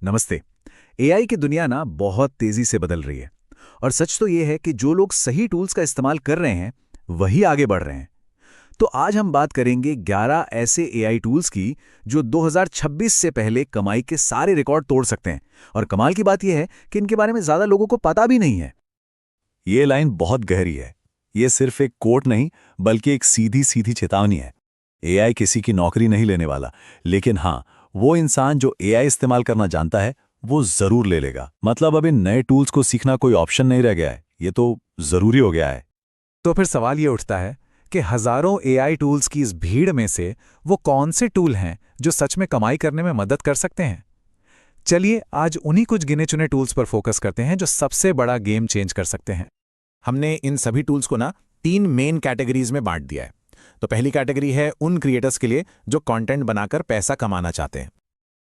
नमस्ते। एआई की दुनिया ना बहुत तेजी से बदल रही है और सच तो ये है कि जो लोग सही टूल्स का इस्तेमाल कर रहे हैं वही आगे बढ़ रहे हैं। तो आज हम बात करेंगे 11 ऐसे एआई टूल्स की जो 2026 से पहले कमाई के सारे रिकॉर्ड तोड़ सकते हैं। और कमाल की बात यह है कि इनके बारे में ज्यादा लोगों को पता भी नहीं है। ये लाइन बहुत गहरी है। ये सिर्फ एक कोट नहीं, बल्कि एक सीधी सीधी चेतावनी है। एआई किसी की नौकरी नहीं लेने वाला, लेकिन हाँ, वो इंसान जो एआई इस्तेमाल करना जानता है, वो जरूर ले लेगा। मतलब अब इन नए टूल्स को सीखना कोई ऑप्शन नहीं रह गया है, ये तो जरूरी हो गया है। तो फिर सवाल ये उठता है कि हजारों एआई टूल्स की इस भीड़ में से वो कौन से टूल हैं जो सच में कमाई करने में मदद कर सकते हैं। चलिए आज उन्हीं कुछ गिने चुने टूल्स पर फोकस करते हैं जो सबसे बड़ा गेम चेंज कर सकते हैं। हमने इन सभी टूल्स को ना 3 मेन कैटेगरीज में बांट दिया है। तो पहली कैटेगरी है उन क्रिएटर्स के लिए जो कंटेंट बनाकर पैसा कमाना चाहते हैं।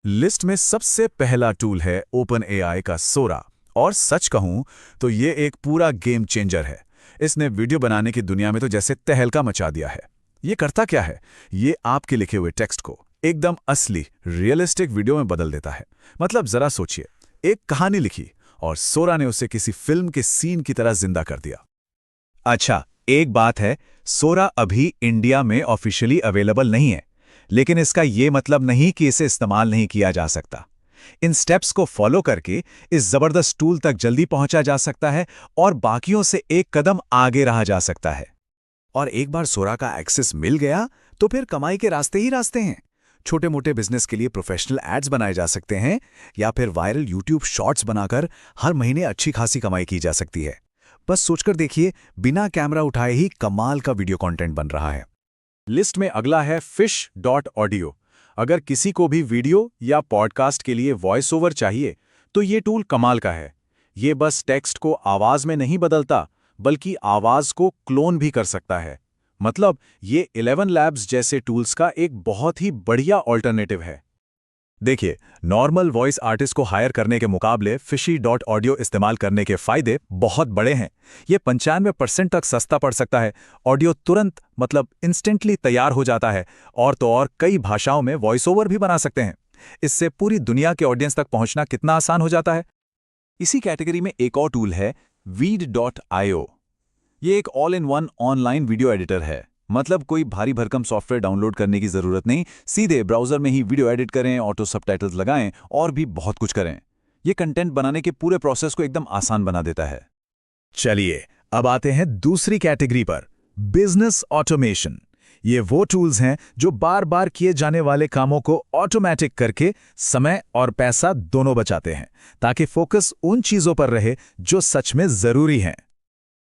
लिस्ट में सबसे पहला टूल है ओपन एआई का सोरा। और सच कहूं तो ये एक पूरा गेम चेंजर है। इसने वीडियो बनाने की दुनिया में तो जैसे तहलका मचा दिया है। ये करता क्या है, ये आपके लिखे हुए टेक्स्ट को एकदम असली रियलिस्टिक वीडियो में बदल देता है। मतलब जरा सोचिए, एक कहानी लिखी और सोरा ने उसे किसी फिल्म के सीन की तरह जिंदा कर दिया। अच्छा, एक बात है, सोरा अभी इंडिया में ऑफिशियली अवेलेबल नहीं है, लेकिन इसका ये मतलब नहीं कि इसे इस्तेमाल नहीं किया जा सकता। इन स्टेप्स को फॉलो करके इस जबरदस्त टूल तक जल्दी पहुंचा जा सकता है और बाकियों से एक कदम आगे रहा जा सकता है। और एक बार सोरा का एक्सेस मिल गया तो फिर कमाई के रास्ते ही रास्ते हैं। छोटे मोटे बिजनेस के लिए प्रोफेशनल एड्स बनाए जा सकते हैं या फिर वायरल यूट्यूब शॉर्ट्स बनाकर हर महीने अच्छी खासी कमाई की जा सकती है। बस सोचकर देखिए, बिना कैमरा उठाए ही कमाल का वीडियो कंटेंट बन रहा है। लिस्ट में अगला है fish.audio। अगर किसी को भी वीडियो या पॉडकास्ट के लिए वॉइस ओवर चाहिए तो ये टूल कमाल का है। ये बस टेक्स्ट को आवाज में नहीं बदलता, बल्कि आवाज को क्लोन भी कर सकता है। मतलब ये 11 लैब्स जैसे टूल्स का एक बहुत ही बढ़िया ऑल्टरनेटिव है। देखिए, नॉर्मल वॉइस आर्टिस्ट को हायर करने के मुकाबले fishy.audio इस्तेमाल करने के फायदे बहुत बड़े हैं। ये 95% तक सस्ता पड़ सकता है। ऑडियो तुरंत मतलब इंस्टेंटली तैयार हो जाता है और तो और कई भाषाओं में वॉइस ओवर भी बना सकते हैं। इससे पूरी दुनिया के ऑडियंस तक पहुंचना कितना आसान हो जाता है। इसी कैटेगरी में एक और टूल है Veed.io। ये एक all in one online video editor है। मतलब कोई भारी भरकम सॉफ्टवेयर डाउनलोड करने की जरूरत नहीं, सीधे ब्राउजर में ही वीडियो एडिट करें, ऑटो सबटाइटल्स लगाएं और भी बहुत कुछ करें। ये कंटेंट बनाने के पूरे प्रोसेस को एकदम आसान बना देता है। चलिए अब आते हैं दूसरी कैटेगरी पर, बिजनेस ऑटोमेशन। ये वो टूल्स हैं जो बार बार किए जाने वाले कामों को ऑटोमेटिक करके समय और पैसा दोनों बचाते हैं, ताकि फोकस उन चीजों पर रहे जो सच में जरूरी हैं।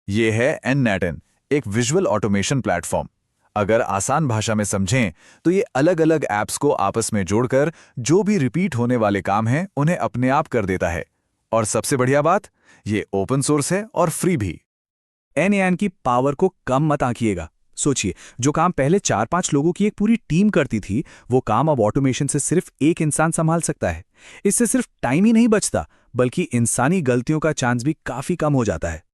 ये है nNatin, एक विजुअल ऑटोमेशन प्लेटफॉर्म। अगर आसान भाषा में समझें तो ये अलग अलग ऐप्स को आपस में जोड़कर जो भी रिपीट होने वाले काम हैं उन्हें अपने आप कर देता है। और सबसे बढ़िया बात, ये ओपन सोर्स है और फ्री भी। nNatin की पावर को कम मत आंकिएगा। सोचिए, जो काम पहले 4-5 लोगों की एक पूरी टीम करती थी, वो काम अब ऑटोमेशन से सिर्फ एक इंसान संभाल सकता है। इससे सिर्फ टाइम ही नहीं बचता, बल्कि इंसानी गलतियों का चांस भी काफी कम हो जाता है।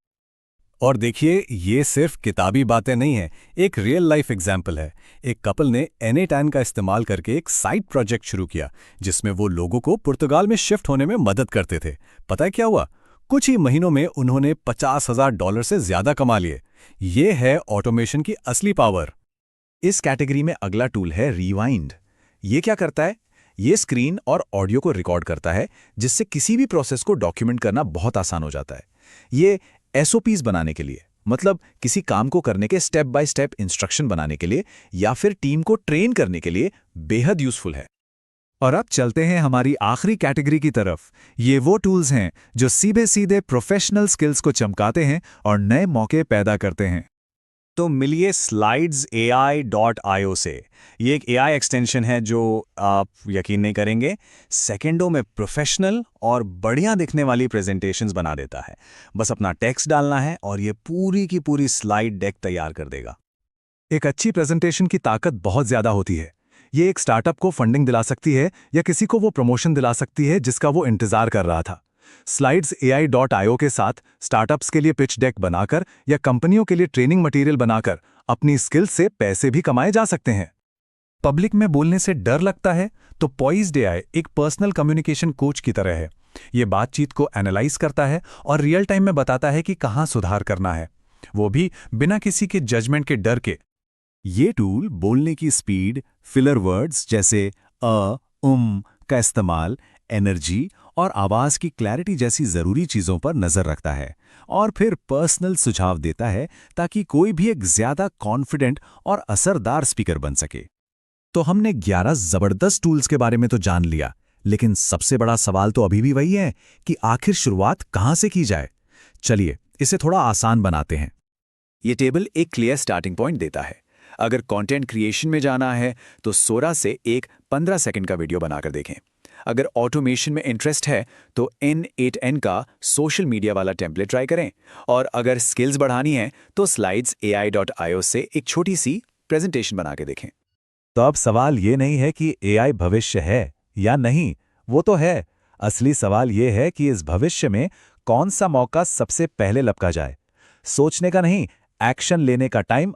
और देखिए, ये सिर्फ किताबी बातें नहीं हैं, एक रियल लाइफ एग्जाम्पल है। एक कपल ने nNatin का इस्तेमाल करके एक साइड प्रोजेक्ट शुरू किया, जिसमें वो लोगों को पुर्तगाल में शिफ्ट होने में मदद करते थे। पता है क्या हुआ? कुछ ही महीनों में उन्होंने $50,000 से ज्यादा कमा लिए। ये है ऑटोमेशन की असली पावर। इस कैटेगरी में अगला टूल है रिवाइंड। ये क्या करता है? ये स्क्रीन और ऑडियो को रिकॉर्ड करता है, जिससे किसी भी प्रोसेस को डॉक्यूमेंट करना बहुत आसान हो जाता है। ये SOPs बनाने के लिए, मतलब किसी काम को करने के स्टेप बाय स्टेप इंस्ट्रक्शन बनाने के लिए या फिर टीम को ट्रेन करने के लिए बेहद यूजफुल है। और अब चलते हैं हमारी आखिरी कैटेगरी की तरफ। ये वो टूल्स हैं जो सीधे सीधे प्रोफेशनल स्किल्स को चमकाते हैं और नए मौके पैदा करते हैं। तो मिलिए Slides.ai से। ये एक AI एक्सटेंशन है जो आप यकीन नहीं करेंगे, सेकंडों में प्रोफेशनल और बढ़िया दिखने वाली प्रेजेंटेशंस बना देता है। बस अपना टेक्स्ट डालना है और ये पूरी की पूरी स्लाइड डेक तैयार कर देगा। एक अच्छी प्रेजेंटेशन की ताकत बहुत ज्यादा होती है। ये एक स्टार्टअप को फंडिंग दिला सकती है या किसी को वो प्रमोशन दिला सकती है जिसका वो इंतजार कर रहा था। Slides.ai के साथ स्टार्टअप्स के लिए पिच डेक बनाकर या कंपनियों के लिए ट्रेनिंग मटेरियल बनाकर अपनी स्किल्स से पैसे भी कमाए जा सकते हैं। पब्लिक में बोलने से डर लगता है तो पॉइज्ड एआई एक पर्सनल कम्युनिकेशन कोच की तरह है। ये बातचीत को एनालाइज करता है और रियल टाइम में बताता है कि कहाँ सुधार करना है, वो भी बिना किसी के जजमेंट के डर के। ये टूल बोलने की स्पीड, फिलर वर्ड्स जैसे का इस्तेमाल, एनर्जी और आवाज की क्लैरिटी जैसी जरूरी चीजों पर नजर रखता है और फिर पर्सनल सुझाव देता है ताकि कोई भी एक ज्यादा कॉन्फिडेंट और असरदार स्पीकर बन सके। तो हमने 11 जबरदस्त टूल्स के बारे में तो जान लिया, लेकिन सबसे बड़ा सवाल तो अभी भी वही है कि आखिर शुरुआत कहाँ से की जाए। चलिए इसे थोड़ा आसान बनाते हैं। ये टेबल एक क्लियर स्टार्टिंग पॉइंट देता है। अगर कंटेंट क्रिएशन में जाना है तो सोरा से एक 15 सेकंड का वीडियो बनाकर देखें। अगर ऑटोमेशन में इंटरेस्ट है तो N8N का सोशल मीडिया वाला टेम्पलेट ट्राई करें, और अगर स्किल्स बढ़ानी है तो slides.ai.io से एक छोटी सी प्रेजेंटेशन बना के देखें। तो अब सवाल ये नहीं है कि एआई भविष्य है या नहीं, वो तो है। असली सवाल ये है कि इस भविष्य में कौन सा मौका सबसे पहले लपका जाए। सोचने का नहीं, एक्शन लेने का टाइम